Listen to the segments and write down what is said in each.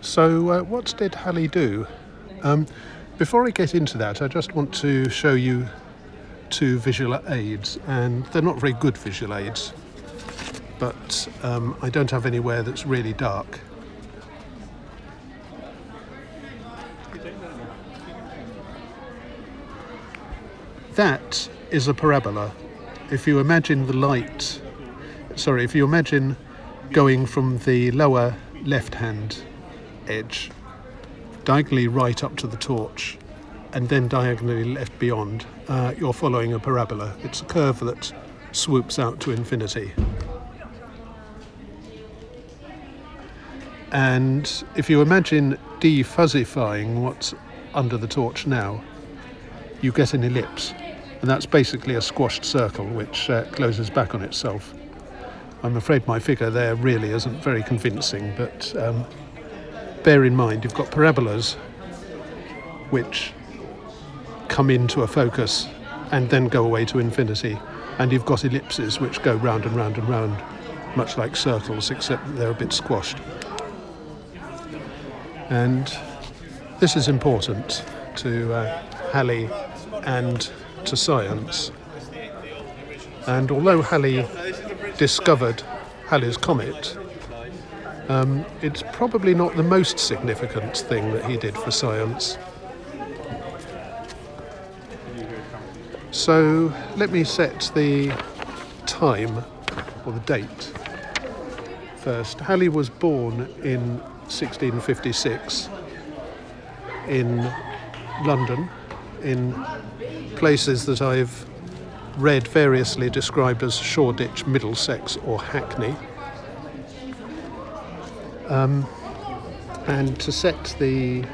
So what did Halley do? Before I get into that, I just want to show you two visual aids, and they're not very good visual aids, but I don't have anywhere that's really dark. That is a parabola. If you imagine if you imagine going from the lower left-hand edge, diagonally right up to the torch, and then diagonally left beyond, you're following a parabola. It's a curve that swoops out to infinity. And if you imagine defuzzifying what's under the torch now, you get an ellipse, and that's basically a squashed circle which closes back on itself. I'm afraid my figure there really isn't very convincing, but bear in mind you've got parabolas which come into a focus and then go away to infinity, and you've got ellipses which go round and round and round, much like circles, except that they're a bit squashed. And this is important to Halley and to science. And although Halley discovered Halley's comet, it's probably not the most significant thing that he did for science. So let me set the time, or the date, first. Halley was born in 1656 in London, in places that I've read variously described as Shoreditch, Middlesex or Hackney. And to set the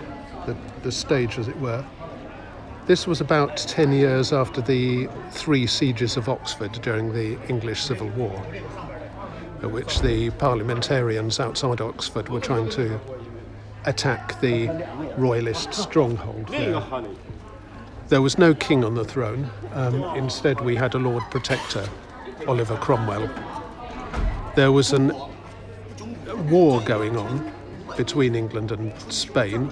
stage, as it were, this was about 10 years after the 3 sieges of Oxford during the English Civil War, at which the parliamentarians outside Oxford were trying to attack the royalist stronghold there. There was no king on the throne. Instead, we had a Lord Protector, Oliver Cromwell. There was a war going on between England and Spain,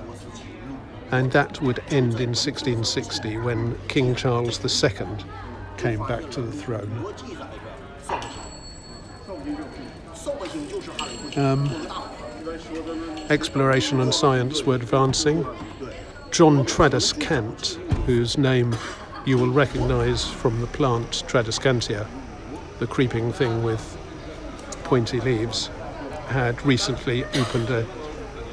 and that would end in 1660 when King Charles II came back to the throne. Exploration and science were advancing. John Tradescant, whose name you will recognise from the plant Tradescantia, the creeping thing with pointy leaves, had recently opened a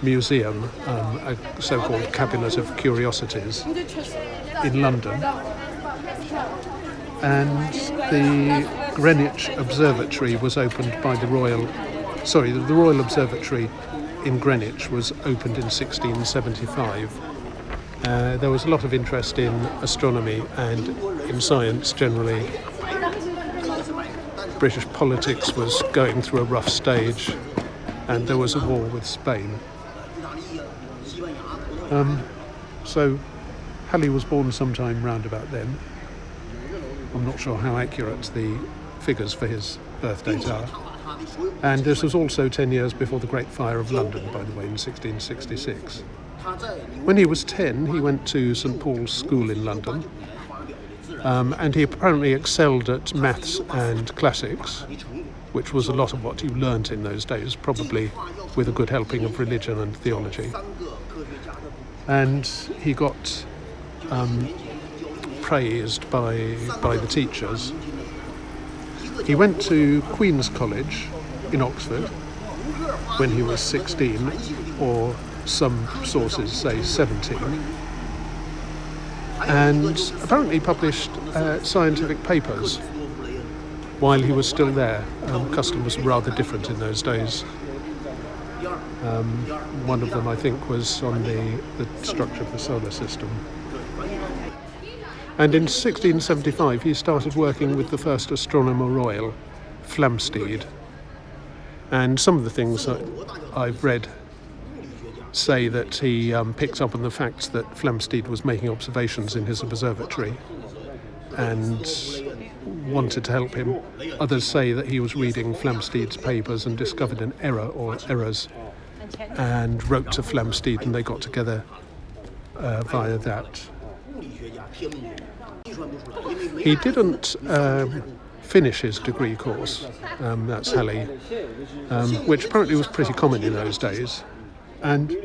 museum, a so-called Cabinet of Curiosities, in London. And the Greenwich Observatory was opened by the Royal Observatory in Greenwich was opened in 1675. There was a lot of interest in astronomy and in science generally. British politics was going through a rough stage, and there was a war with Spain. So Halley was born sometime round about then. I'm not sure how accurate the figures for his birth date are. And this was also 10 years before the Great Fire of London, by the way, in 1666. When he was 10, he went to St Paul's School in London, and he apparently excelled at maths and classics, which was a lot of what you learnt in those days, probably with a good helping of religion and theology. And he got praised by the teachers. He went to Queen's College in Oxford when he was 16, or some sources say 17, and apparently published scientific papers while he was still there. Custom was rather different in those days. One of them, I think, was on the structure of the solar system. And in 1675 he started working with the first Astronomer Royal, Flamsteed. And some of the things that I've read say that he picked up on the fact that Flamsteed was making observations in his observatory and wanted to help him. Others say that he was reading Flamsteed's papers and discovered an error or errors and wrote to Flamsteed, and they got together via that. He didn't finish his degree course, that's Halley, which apparently was pretty common in those days, and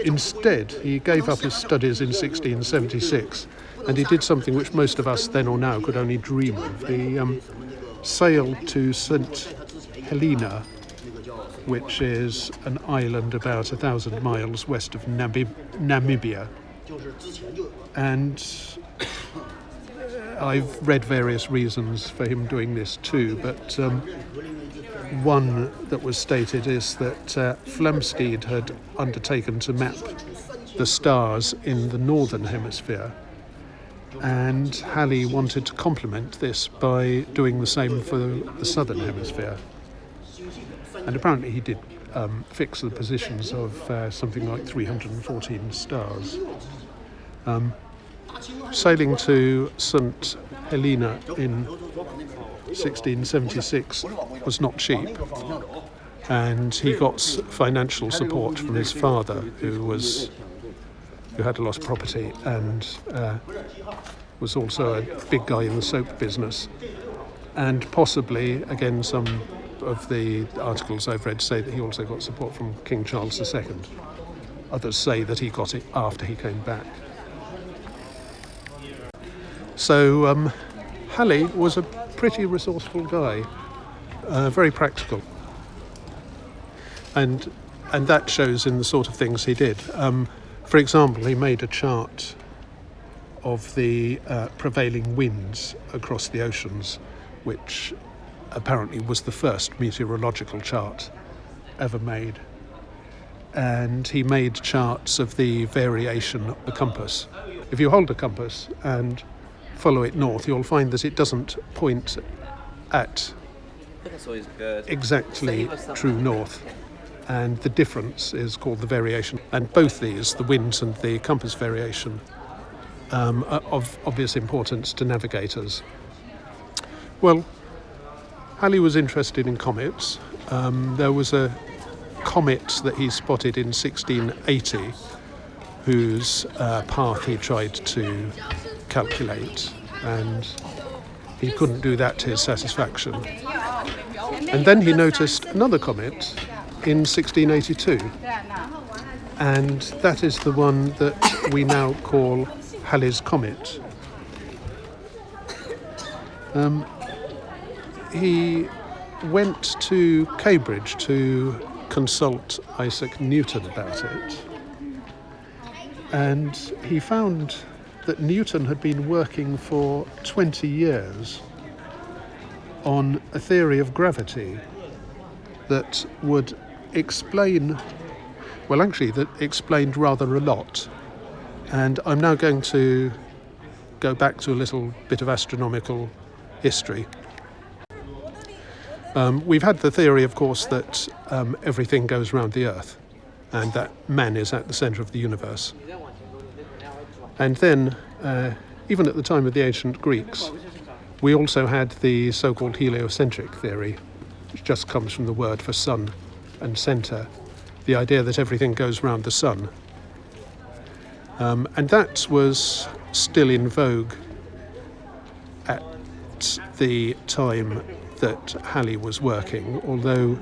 instead he gave up his studies in 1676, and he did something which most of us then or now could only dream of. He sailed to St. Helena, which is an island about 1,000 miles west of Namibia, and I've read various reasons for him doing this too, but one that was stated is that Flamsteed had undertaken to map the stars in the northern hemisphere, and Halley wanted to complement this by doing the same for the southern hemisphere. And apparently he did fix the positions of something like 314 stars. Sailing to St. Helena in 1676 was not cheap, and he got financial support from his father, who had lost property and was also a big guy in the soap business. And possibly, again, some of the articles I've read say that he also got support from King Charles II. Others say that he got it after he came back. So Halley was a pretty resourceful guy, very practical, and that shows in the sort of things he did. For example, he made a chart of the prevailing winds across the oceans, which apparently was the first meteorological chart ever made. And he made charts of the variation of the compass. If you hold a compass and follow it north, you'll find that it doesn't point at exactly true north, and the difference is called the variation. And both these, the winds and the compass variation, are of obvious importance to navigators. Well, Halley was interested in comets. There was a comet that he spotted in 1680, whose path he tried to calculate, and he couldn't do that to his satisfaction. And then he noticed another comet in 1682, and that is the one that we now call Halley's Comet. He went to Cambridge to consult Isaac Newton about it, and he found that Newton had been working for 20 years on a theory of gravity that would explain, well, actually, that explained rather a lot. And I'm now going to go back to a little bit of astronomical history. We've had the theory, of course, that everything goes round the Earth and that man is at the centre of the universe. And then, even at the time of the ancient Greeks, we also had the so-called heliocentric theory, which just comes from the word for sun and centre, the idea that everything goes round the sun. And that was still in vogue at the time that Halley was working, although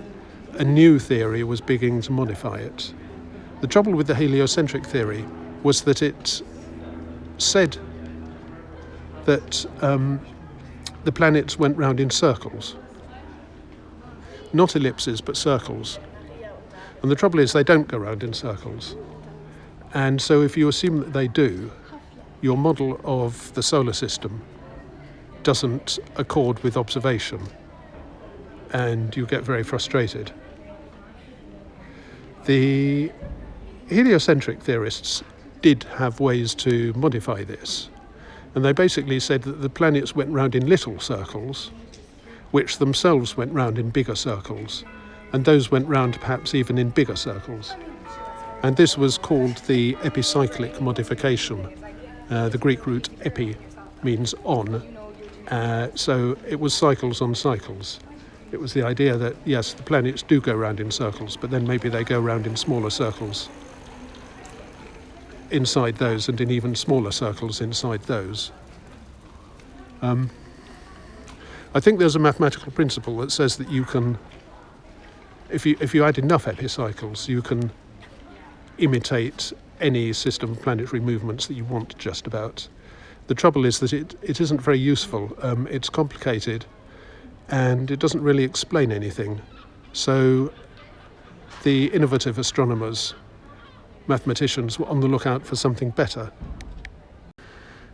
a new theory was beginning to modify it. The trouble with the heliocentric theory was that it said that the planets went round in circles. Not ellipses, but circles. And the trouble is they don't go round in circles. And so if you assume that they do, your model of the solar system doesn't accord with observation, and you get very frustrated. The heliocentric theorists did have ways to modify this, and they basically said that the planets went round in little circles, which themselves went round in bigger circles, and those went round perhaps even in bigger circles. And this was called the epicyclic modification. The Greek root epi means on, so it was cycles on cycles. It was the idea that, yes, the planets do go round in circles, but then maybe they go round in smaller circles inside those, and in even smaller circles inside those. I think there's a mathematical principle that says that you can, if you add enough epicycles, you can imitate any system of planetary movements that you want, just about. The trouble is that it isn't very useful. It's complicated, and it doesn't really explain anything. So the innovative astronomers, mathematicians, were on the lookout for something better.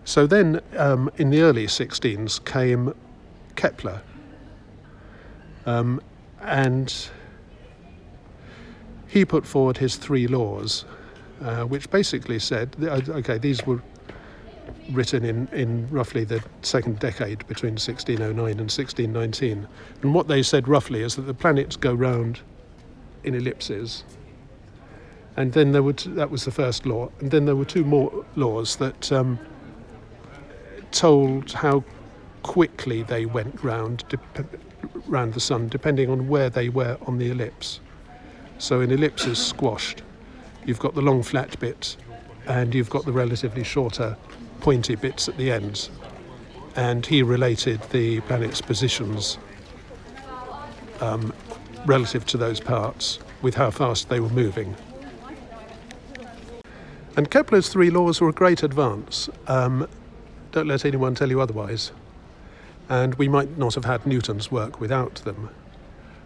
So then, in the early 16s, came Kepler, and he put forward his three laws, which basically said, okay, these were written in roughly the second decade between 1609 and 1619, and what they said roughly is that the planets go round in ellipses, and then that was the first law, and then there were two more laws that told how quickly they went round the sun, depending on where they were on the ellipse. So an ellipse is squashed. You've got the long flat bit, and you've got the relatively shorter pointy bits at the ends. And he related the planet's positions relative to those parts with how fast they were moving. And Kepler's three laws were a great advance. Don't let anyone tell you otherwise. And we might not have had Newton's work without them.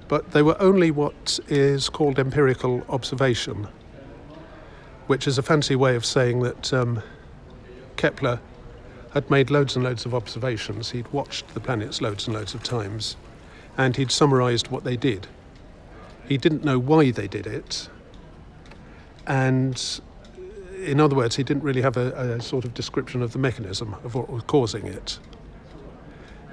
But they were only what is called empirical observation, which is a fancy way of saying that Kepler had made loads and loads of observations. He'd watched the planets loads and loads of times, and he'd summarised what they did. He didn't know why they did it, and in other words, he didn't really have a sort of description of the mechanism of what was causing it.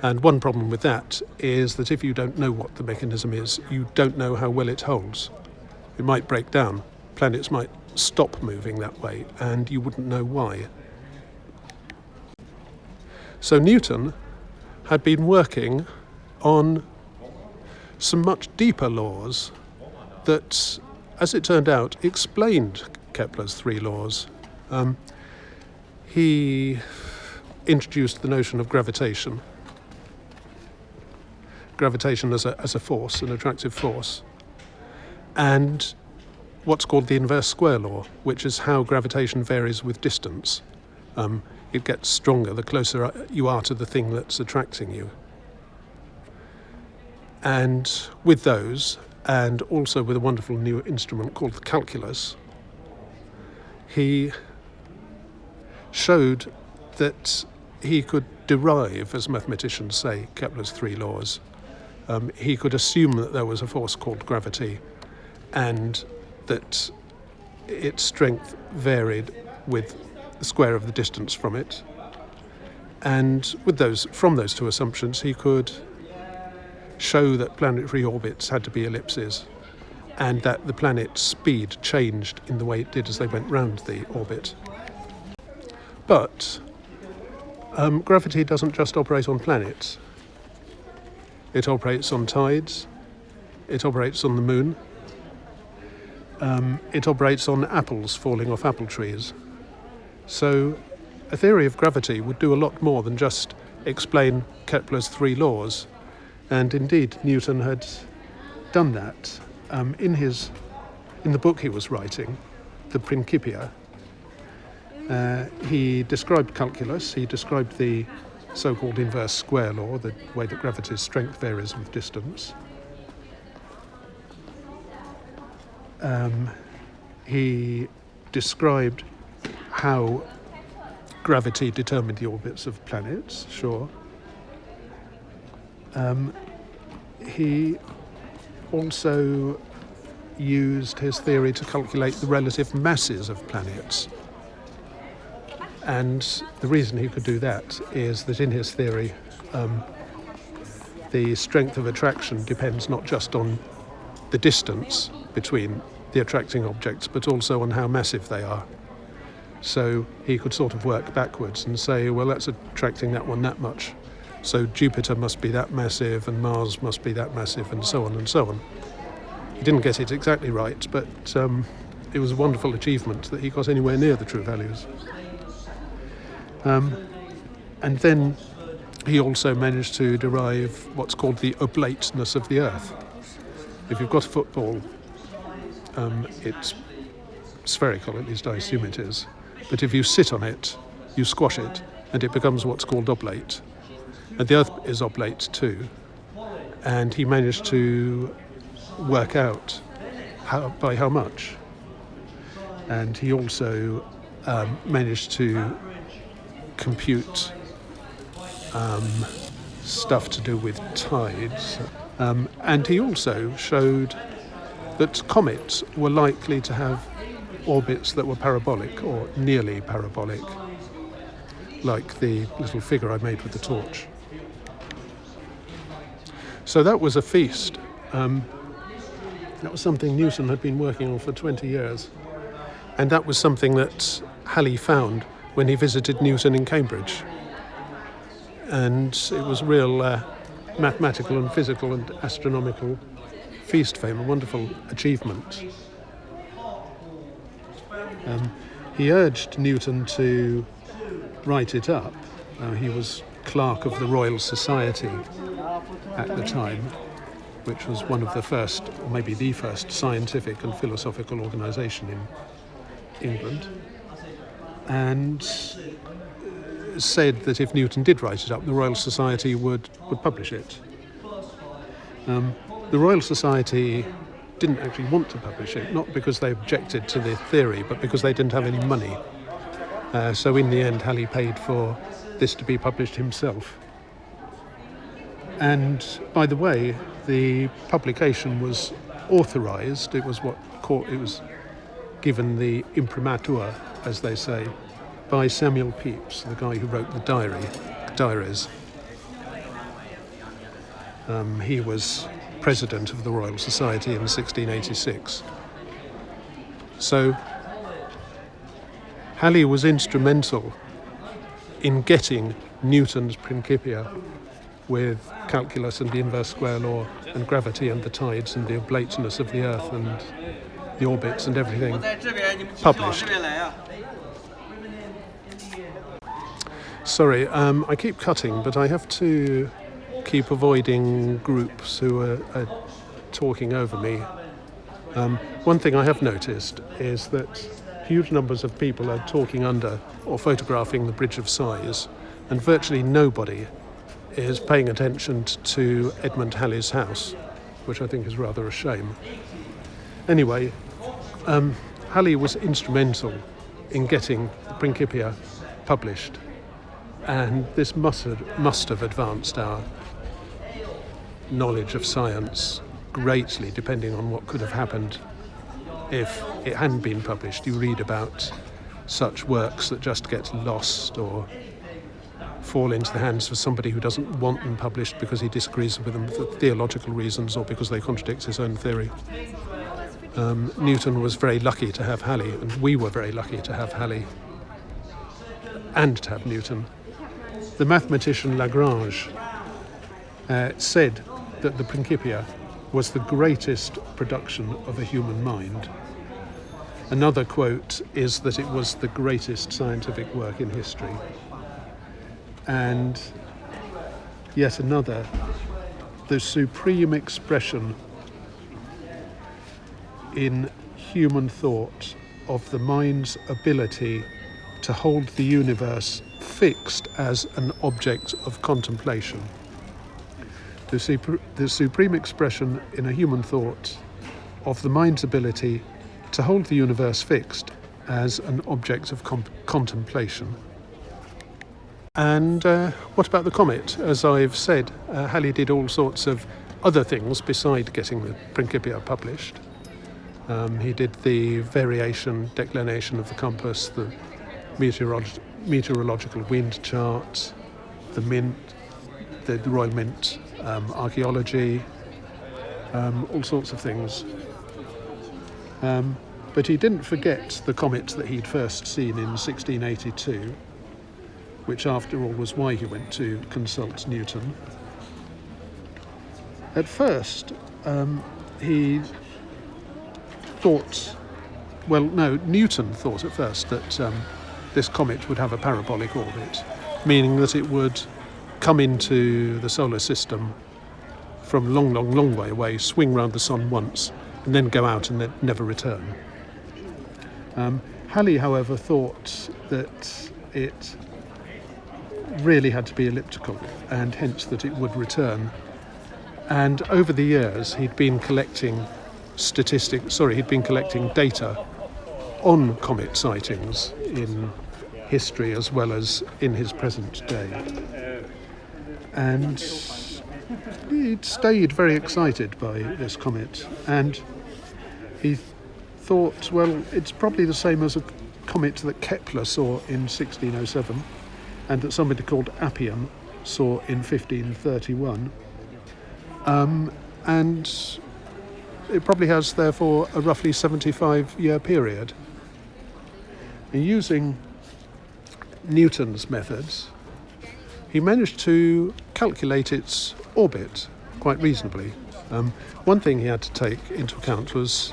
And one problem with that is that if you don't know what the mechanism is, you don't know how well it holds. It might break down. Planets might stop moving that way, and you wouldn't know why. So Newton had been working on some much deeper laws that, as it turned out, explained Kepler's three laws. He introduced the notion of gravitation as a force, an attractive force, and what's called the inverse square law, which is how gravitation varies with distance. It gets stronger the closer you are to the thing that's attracting you. And with those, and also with a wonderful new instrument called the calculus, he showed that he could derive, as mathematicians say, Kepler's three laws. He could assume that there was a force called gravity, and that its strength varied with the square of the distance from it. And from those two assumptions, he could show that planetary orbits had to be ellipses, and that the planet's speed changed in the way it did as they went round the orbit. But gravity doesn't just operate on planets. It operates on tides, it operates on the moon, it operates on apples falling off apple trees. So a theory of gravity would do a lot more than just explain Kepler's three laws. And indeed, Newton had done that. In the book he was writing, the Principia, he described calculus, he described the so-called inverse square law, the way that gravity's strength varies with distance. He described how gravity determined the orbits of planets, sure. He also used his theory to calculate the relative masses of planets. And the reason he could do that is that in his theory, the strength of attraction depends not just on the distance between the attracting objects, but also on how massive they are. So he could sort of work backwards and say, well, that's attracting that one that much. So Jupiter must be that massive and Mars must be that massive and so on and so on. He didn't get it exactly right, but it was a wonderful achievement that he got anywhere near the true values. And then he also managed to derive what's called the oblateness of the Earth. If you've got a football, it's spherical, at least I assume it is. But if you sit on it, you squash it, and it becomes what's called oblate. And the Earth is oblate too. And he managed to work out by how much. And he also managed to compute stuff to do with tides. And he also showed that comets were likely to have orbits that were parabolic or nearly parabolic, like the little figure I made with the torch. So that was a feast. That was something Newton had been working on for 20 years. And that was something that Halley found when he visited Newton in Cambridge. And it was real mathematical and physical and astronomical feast for him, a wonderful achievement. He urged Newton to write it up. He was clerk of the Royal Society at the time, which was one of the first, or maybe the first, scientific and philosophical organisation in England, and said that if Newton did write it up, the Royal Society would publish it. The Royal Society didn't actually want to publish it, not because they objected to the theory, but because they didn't have any money. So in the end, Halley paid for this to be published himself. And by the way, the publication was authorised. It was given the imprimatur, as they say, by Samuel Pepys, the guy who wrote the diaries. He was president of the Royal Society in 1686. So Halley was instrumental in getting Newton's Principia with calculus and the inverse square law and gravity and the tides and the oblateness of the Earth and the orbits and everything published. Sorry, I keep cutting, but I have to keep avoiding groups who are talking over me. One thing I have noticed is that huge numbers of people are talking under or photographing the Bridge of Sighs, and virtually nobody is paying attention to Edmond Halley's house, which I think is rather a shame. Anyway, Halley was instrumental in getting the Principia published, and this must have advanced our knowledge of science greatly, depending on what could have happened if it hadn't been published. You read about such works that just get lost or fall into the hands of somebody who doesn't want them published because he disagrees with them for theological reasons or because they contradict his own theory. Newton was very lucky to have Halley, and we were very lucky to have Halley and to have Newton. The mathematician Lagrange said that the Principia was the greatest production of a human mind. Another quote is that it was the greatest scientific work in history. And yet another, the supreme expression in human thought of the mind's ability to hold the universe fixed as an object of contemplation. The supreme expression in a human thought of the mind's ability to hold the universe fixed as an object of contemplation. And what about the comet? As I've said, Halley did all sorts of other things beside getting the Principia published. He did the variation, declination of the compass, the meteorological wind chart, the mint, the Royal Mint, archaeology, all sorts of things. But he didn't forget the comet that he'd first seen in 1682. which after all was why he went to consult Newton. At first, he thought, well, no, Newton thought at first that this comet would have a parabolic orbit, meaning that it would come into the solar system from a long, long, long way away, swing round the sun once, and then go out and then never return. Halley, however, thought that it really had to be elliptical, and hence that it would return. And over the years, he'd been collecting data on comet sightings in history as well as in his present day. And he'd stayed very excited by this comet, and he thought, well, it's probably the same as a comet that Kepler saw in 1607 and that somebody called Appian saw in 1531. And it probably has, therefore, a roughly 75-year period. And using Newton's methods, he managed to calculate its orbit quite reasonably. One thing he had to take into account was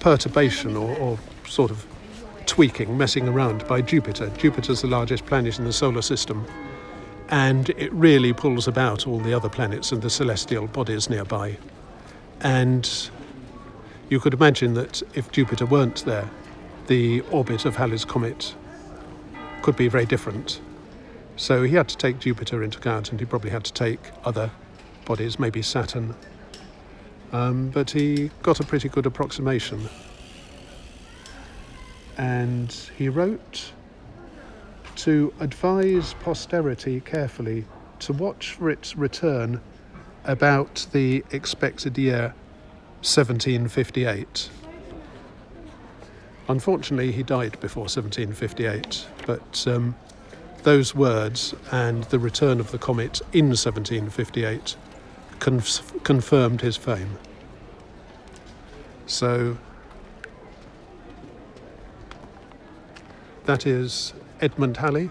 perturbation or sort of tweaking, messing around by Jupiter. Jupiter's the largest planet in the solar system, and it really pulls about all the other planets and the celestial bodies nearby. And you could imagine that if Jupiter weren't there, the orbit of Halley's comet could be very different. So he had to take Jupiter into account, and he probably had to take other bodies, maybe Saturn. But he got a pretty good approximation. And he wrote to advise posterity carefully to watch for its return about the expected year 1758. Unfortunately, he died before 1758, but those words and the return of the comet in 1758 confirmed his fame. So that is Edmond Halley.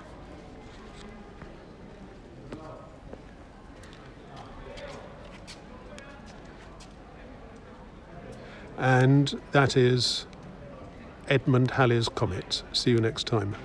And that is Edmond Halley's comet. See you next time.